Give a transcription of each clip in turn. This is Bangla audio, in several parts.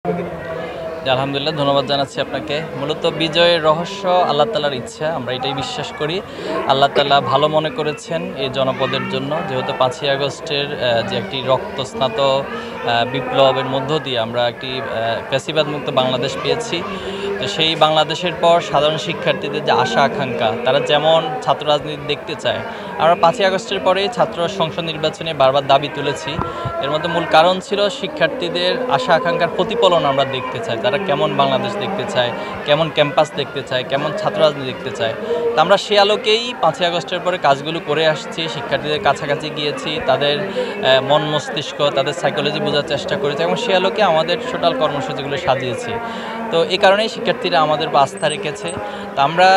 আলহামদুলিল্লাহ, ধন্যবাদ জানাচ্ছি আপনাকে। মূলত বিজয়ের রহস্য আল্লাহ তাআলার ইচ্ছা, আমরা এটাই বিশ্বাস করি। আল্লাহ তাআলা ভালো মনে করেছেন এই জনপদের জন্য, যেহেতু 5ই আগস্টের যে একটি রক্তস্নাত বিপ্লবের মধ্য দিয়ে আমরা একটি ফ্যাসিবাদমুক্ত বাংলাদেশ পেয়েছি। তো সেই বাংলাদেশের পর সাধারণ শিক্ষার্থীদের যে আশা আকাঙ্ক্ষা, তারা যেমন ছাত্র রাজনীতি দেখতে চায়, আমরা 5ই আগস্টের পরে ছাত্র সংসদ নির্বাচনে বারবার দাবি তুলেছি। এর মধ্যে মূল কারণ ছিল শিক্ষার্থীদের আশা আকাঙ্ক্ষার প্রতিফলন আমরা দেখতে চাই। তারা কেমন বাংলাদেশ দেখতে চায়, কেমন ক্যাম্পাস দেখতে চায়, কেমন ছাত্র রাজনীতি দেখতে চায়। তো আমরা সে আলোকেই 5ই আগস্টের পরে কাজগুলো করে আসছি, শিক্ষার্থীদের কাছাকাছি গিয়েছি, তাদের মন মস্তিষ্ক, তাদের সাইকোলজি বোঝার চেষ্টা করেছি এবং সে আলোকে আমাদের টোটাল কর্মসূচিগুলো সাজিয়েছি। তো এই কারণেই শিক্ষার্থীরা আমাদের উপর আস্থা রেখেছে। তো আমরা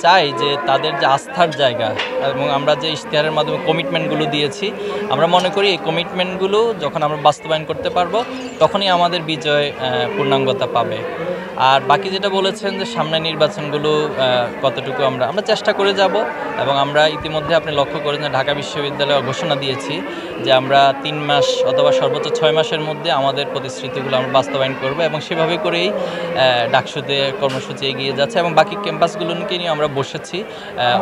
চাই যে তাদের যে আস্থার জায়গা, এবং আমরা যে ইশতেহারের মাধ্যমে কমিটমেন্টগুলো দিয়েছি, আমরা মনে করি এই কমিটমেন্টগুলো যখন আমরা বাস্তবায়ন করতে পারবো, তখনই আমাদের বিজয় পূর্ণাঙ্গতা পাবে। আর বাকি যেটা বলেছেন যে সামনে নির্বাচনগুলো কতটুকু আমরা চেষ্টা করে যাব, এবং আমরা ইতিমধ্যে আপনি লক্ষ্য করেন যে ঢাকা বিশ্ববিদ্যালয়ে ঘোষণা দিয়েছি যে আমরা 3 মাস অথবা সর্বোচ্চ 6 মাসের মধ্যে আমাদের প্রতিশ্রুতিগুলো আমরা বাস্তবায়ন করব, এবং সেভাবে করেই ডাকসুতে কর্মসূচি এগিয়ে যাচ্ছে। এবং বাকি ক্যাম্পাসগুলোকে নিয়ে আমরা বসেছি,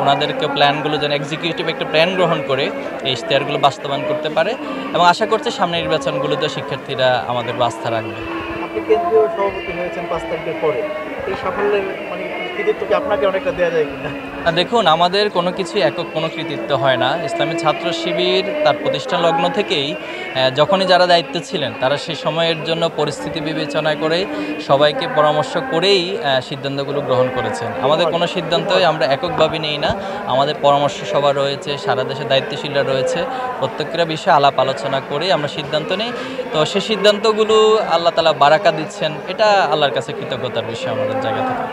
ওনাদেরকে প্ল্যানগুলো যেন এক্সিকিউটিভ একটা প্ল্যান গ্রহণ করে এই ইশতেহারগুলো বাস্তবায়ন করতে পারে, এবং আশা করছি সামনে নির্বাচনগুলোতে শিক্ষার্থীরা আমাদের আস্থা রাখবে। আপনি কেন্দ্রীয় সভাপতি হয়েছেন 5 তারিখের পরে, এই সাফল্যের কৃতিত্ব কি আপনাকে অনেকটা দেওয়া যায় কিনা? দেখুন, আমাদের কোনো কিছু একক কোনো কৃতিত্ব হয় না। ইসলামী ছাত্র শিবির তার প্রতিষ্ঠান লগ্ন থেকেই যখনই যারা দায়িত্বে ছিলেন, তারা সেই সময়ের জন্য পরিস্থিতি বিবেচনা করে সবাইকে পরামর্শ করেই সিদ্ধান্তগুলো গ্রহণ করেছেন। আমাদের কোনো সিদ্ধান্তই আমরা এককভাবে নেই না, আমাদের পরামর্শ সভা রয়েছে, সারা দেশে দায়িত্বশীলরা রয়েছে, প্রত্যেকটা বিষয়ে আলাপ আলোচনা করে আমরা সিদ্ধান্ত নিই। তো সেই সিদ্ধান্তগুলো আল্লাহ তাআলা বারাকা দিচ্ছেন, এটা আল্লাহর কাছে কৃতজ্ঞতার বিষয় আমাদের জায়গা থেকে।